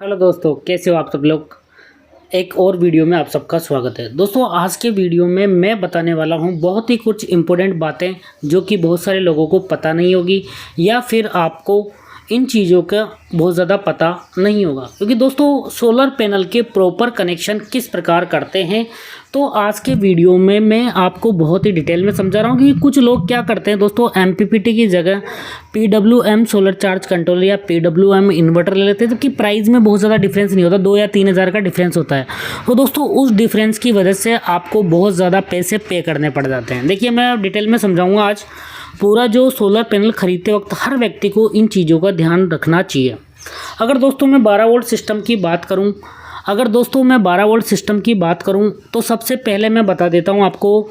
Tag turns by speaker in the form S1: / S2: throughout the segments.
S1: Hello दोस्तों, कैसे हो आप सब लोग। एक और वीडियो में आप सबका स्वागत है। दोस्तों, आज के वीडियो में मैं बताने वाला हूं बहुत ही कुछ इम्पोर्टेंट बातें जो कि बहुत सारे लोगों को पता नहीं होगी या फिर आपको इन चीज़ों का बहुत ज़्यादा पता नहीं होगा। क्योंकि दोस्तों, सोलर पैनल के प्रॉपर कनेक्शन किस प्रकार करते हैं, तो आज के वीडियो में मैं आपको बहुत ही डिटेल में समझा रहा हूँ कि कुछ लोग क्या करते हैं दोस्तों, एमपीपीटी की जगह पीडब्ल्यूएम सोलर चार्ज कंट्रोलर या पीडब्ल्यूएम इन्वर्टर ले लेते हैं, जबकि प्राइस में बहुत ज़्यादा डिफरेंस नहीं होता, 2 या 3 हज़ार का डिफरेंस होता है। तो दोस्तों, उस डिफरेंस की वजह से आपको बहुत ज़्यादा पैसे पे करने पड़ जाते हैं। देखिए, मैं डिटेल में समझाऊँगा आज। पूरा जो सोलर पैनल खरीदते वक्त हर व्यक्ति को इन चीज़ों का ध्यान रखना चाहिए। अगर दोस्तों मैं 12 वोल्ट सिस्टम की बात करूं, तो सबसे पहले मैं बता देता हूं आपको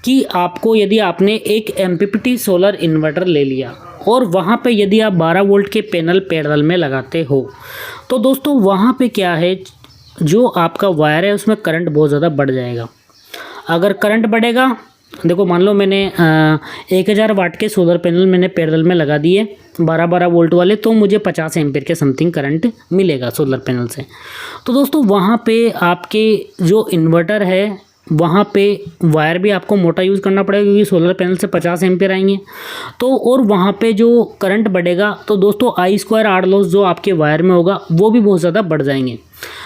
S1: कि आपको यदि आपने एक एमपीपीटी सोलर इन्वर्टर ले लिया और वहां पे यदि आप 12 वोल्ट के पैनल में लगाते हो, तो दोस्तों वहां पे क्या है, जो आपका वायर है उसमें करंट बहुत ज़्यादा बढ़ जाएगा। अगर करंट बढ़ेगा, देखो मान लो मैंने 1000 वाट के सोलर पैनल मैंने पैरेलल में लगा दिए 12-12 वोल्ट वाले, तो मुझे 50 एम्पीयर के समथिंग करंट मिलेगा सोलर पैनल से। तो दोस्तों, वहाँ पे आपके जो इन्वर्टर है वहाँ पे वायर भी आपको मोटा यूज़ करना पड़ेगा, क्योंकि सोलर पैनल से 50 एम्पीयर आएंगे। तो और वहाँ पे जो करंट बढ़ेगा, तो दोस्तों I² आर लॉस जो आपके वायर में होगा वो भी बहुत ज़्यादा बढ़ जाएंगे।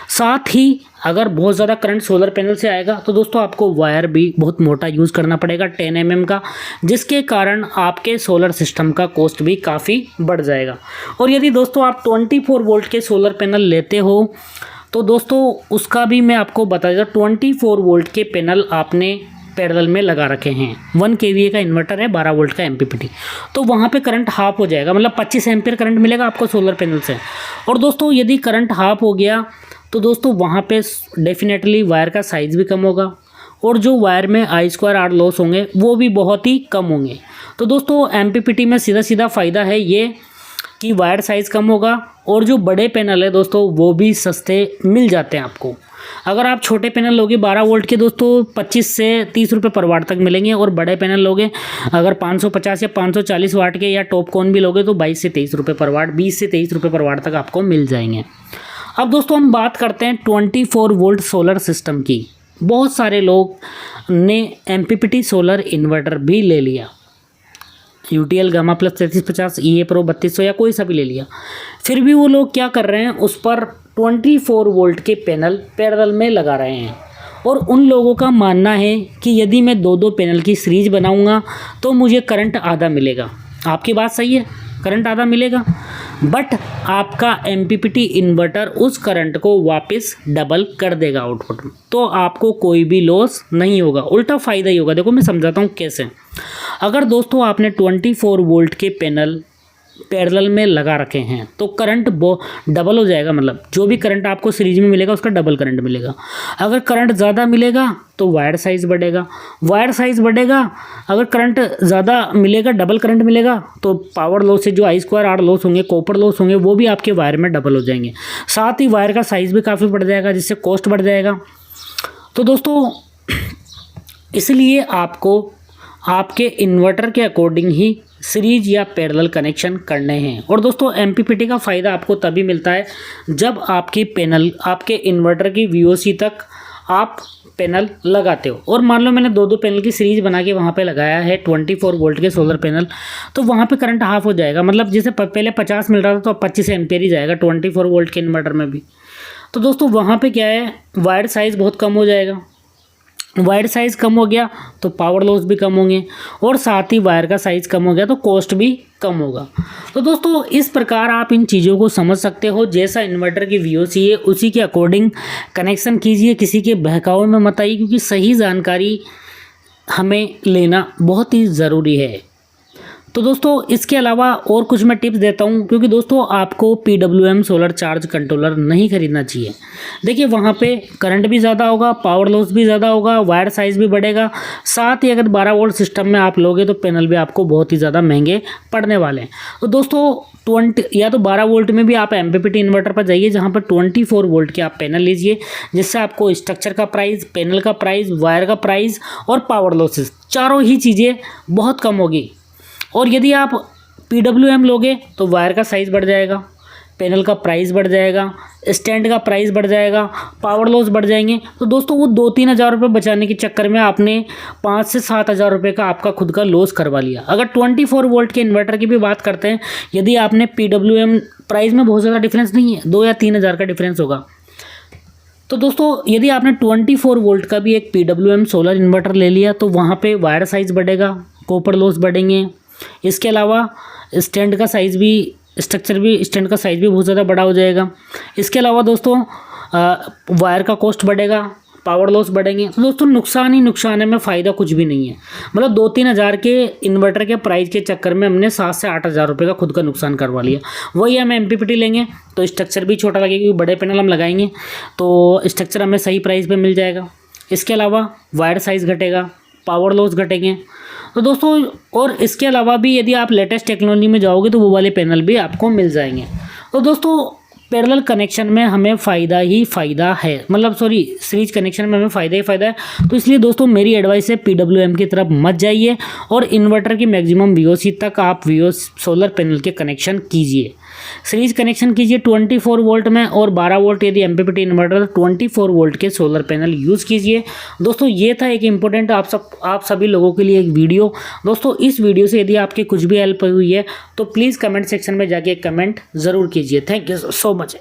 S1: साथ ही अगर बहुत ज़्यादा करंट सोलर पैनल से आएगा, तो दोस्तों आपको वायर भी बहुत मोटा यूज़ करना पड़ेगा 10 mm का, जिसके कारण आपके सोलर सिस्टम का कॉस्ट भी काफ़ी बढ़ जाएगा। और यदि दोस्तों आप 24 वोल्ट के सोलर पैनल लेते हो, तो दोस्तों उसका भी मैं आपको बता देता हूँ। 24 वोल्ट के पैनल आपने पैरेलल में लगा रखे हैं, 1 kVA का इन्वर्टर है, 12 वोल्ट का एमपीपीटी, तो वहाँ पे करंट हाफ हो जाएगा, मतलब 25 एम्पीयर करंट मिलेगा आपको सोलर पैनल से। और दोस्तों यदि करंट हाफ हो गया, तो दोस्तों वहाँ पे डेफिनेटली वायर का साइज़ भी कम होगा और जो वायर में I² आर लॉस होंगे वो भी बहुत ही कम होंगे। तो दोस्तों एमपीपीटी में सीधा सीधा फ़ायदा है ये कि वायर साइज़ कम होगा और जो बड़े पैनल है दोस्तों वो भी सस्ते मिल जाते हैं आपको। अगर आप छोटे पैनल लोगे 12 वोल्ट के, दोस्तों 25 से 30 रुपये पर वाट तक मिलेंगे, और बड़े पैनल लोगे अगर 550 या 540 वाट के या टॉप कॉन भी लोगे, तो 22 से 23 रुपये पर वाट, 20 से 23 रुपये पर वाट तक आपको मिल जाएंगे। अब दोस्तों हम बात करते हैं 24 वोल्ट सोलर सिस्टम की। बहुत सारे लोग ने एमपीपीटी सोलर इन्वर्टर भी ले लिया, UTL gamma plus 3350, EA pro 3200 या कोई सा भी ले लिया, फिर भी वो लोग क्या कर रहे हैं, उस पर 24 वोल्ट के पैनल पैरेलल में लगा रहे हैं। और उन लोगों का मानना है कि यदि मैं 2-2 पैनल की सीरीज बनाऊंगा तो मुझे करंट आधा मिलेगा। आपकी बात सही है, करंट आधा मिलेगा, बट आपका एमपीपीटी इन्वर्टर उस करंट को वापस डबल कर देगा आउटपुट में, तो आपको कोई भी लॉस नहीं होगा, उल्टा फ़ायदा ही होगा। देखो मैं समझाता हूँ कैसे। अगर दोस्तों आपने 24 वोल्ट के पैनल पैरेलल में लगा रखे हैं, तो करंट डबल हो जाएगा, मतलब जो भी करंट आपको सीरीज में मिलेगा उसका डबल करंट मिलेगा। अगर करंट ज़्यादा मिलेगा तो वायर साइज़ बढ़ेगा, अगर करंट ज़्यादा मिलेगा, डबल करंट मिलेगा, तो पावर लॉस से जो I² आर लॉस होंगे, कॉपर लॉस होंगे, वो भी आपके वायर में डबल हो जाएंगे। साथ ही वायर का साइज़ भी काफ़ी बढ़ जाएगा, जिससे कॉस्ट बढ़ जाएगा। तो दोस्तों इसलिए आपको आपके इन्वर्टर के अकॉर्डिंग ही सीरीज या पैरेलल कनेक्शन करने हैं। और दोस्तों एमपीपीटी का फ़ायदा आपको तभी मिलता है जब आपके इन्वर्टर की VOC तक आप पैनल लगाते हो। और मान लो मैंने 2-2 पैनल की सीरीज बना के वहाँ पे लगाया है 24 वोल्ट के सोलर पैनल, तो वहाँ पे करंट हाफ हो जाएगा, मतलब जैसे पहले 50 मिल रहा था तो अब 25 एम्पीयर ही जाएगा 24 वोल्ट के इन्वर्टर में भी। तो दोस्तों वहाँ पे क्या है, वायर साइज़ बहुत कम हो जाएगा, वायर साइज़ कम हो गया तो पावर लॉस भी कम होंगे, और साथ ही वायर का साइज़ कम हो गया तो कॉस्ट भी कम होगा। तो दोस्तों इस प्रकार आप इन चीज़ों को समझ सकते हो। जैसा इन्वर्टर की VOC है उसी के अकॉर्डिंग कनेक्शन कीजिए, किसी के बहकावे में मत आइए, क्योंकि सही जानकारी हमें लेना बहुत ही ज़रूरी है। तो दोस्तों इसके अलावा और कुछ मैं टिप्स देता हूं, क्योंकि दोस्तों आपको PWM सोलर चार्ज कंट्रोलर नहीं खरीदना चाहिए। देखिए वहां पे करंट भी ज़्यादा होगा, पावर लॉस भी ज़्यादा होगा, वायर साइज़ भी बढ़ेगा, साथ ही अगर 12 वोल्ट सिस्टम में आप लोगे तो पैनल भी आपको बहुत ही ज़्यादा महंगे पड़ने वाले हैं। तो दोस्तों 12 वोल्ट में भी आप एमपीपीटी इन्वर्टर पर जाइए, जहाँ पर 24 वोल्ट के आप पैनल लीजिए, जिससे आपको स्ट्रक्चर का प्राइस, पैनल का प्राइस, वायर का प्राइस और पावर लॉसेस चारों ही चीज़ें बहुत कम होगी। और यदि आप PWM लोगे तो वायर का साइज़ बढ़ जाएगा, पैनल का प्राइस बढ़ जाएगा, स्टैंड का प्राइस बढ़ जाएगा, पावर लॉस बढ़ जाएंगे। तो दोस्तों वो 2-3 हज़ार रुपये बचाने के चक्कर में आपने 5 से 7 हज़ार रुपये का आपका खुद का लॉस करवा लिया। अगर 24 वोल्ट के इन्वर्टर की भी बात करते हैं, यदि आपने PWM प्राइस में बहुत ज़्यादा डिफरेंस नहीं है, 2 या 3 हज़ार का डिफरेंस होगा। तो दोस्तों यदि आपने 24 वोल्ट का भी एक PWM सोलर इन्वर्टर ले लिया तो वहाँ पे वायर साइज़ बढ़ेगा, कॉपर लॉस बढ़ेंगे। इसके अलावा स्टैंड का साइज़ भी, स्टैंड का साइज़ भी बहुत ज़्यादा बड़ा हो जाएगा। इसके अलावा दोस्तों वायर का कॉस्ट बढ़ेगा, पावर लॉस बढ़ेंगे। तो दोस्तों नुकसान ही नुकसान है, में फ़ायदा कुछ भी नहीं है। मतलब 2-3 हज़ार के इन्वर्टर के प्राइस के चक्कर में हमने 7 से 8 हज़ार रुपये का खुद का नुकसान करवा लिया। वही हम MPPT लेंगे तो स्ट्रक्चर भी छोटा लगेगा, क्योंकि बड़े पैनल हम लगाएंगे तो स्ट्रक्चर हमें सही प्राइस पे मिल जाएगा। इसके अलावा वायर साइज़ घटेगा, पावर लॉस घटेंगे। तो दोस्तों और इसके अलावा भी यदि आप लेटेस्ट टेक्नोलॉजी में जाओगे तो वो वाले पैनल भी आपको मिल जाएंगे। तो दोस्तों पैरेलल कनेक्शन में हमें फ़ायदा ही फ़ायदा है, मतलब सीरीज कनेक्शन में हमें फ़ायदा ही फ़ायदा है। तो इसलिए दोस्तों मेरी एडवाइस है PWM की तरफ मत जाइए और इन्वर्टर की मैक्सिमम VOC तक आप सोलर पैनल के कनेक्शन कीजिए। सीरीज कनेक्शन कीजिए 24 वोल्ट में, और 12 वोल्ट यदि MPPT इन्वर्टर 24 वोल्ट के सोलर पैनल यूज़ कीजिए। दोस्तों ये था एक इम्पोर्टेंट आप सभी लोगों के लिए एक वीडियो। दोस्तों इस वीडियो से यदि आपकी कुछ भी हेल्प हुई है तो प्लीज़ कमेंट सेक्शन में जाके कमेंट ज़रूर कीजिए। Thank you so much.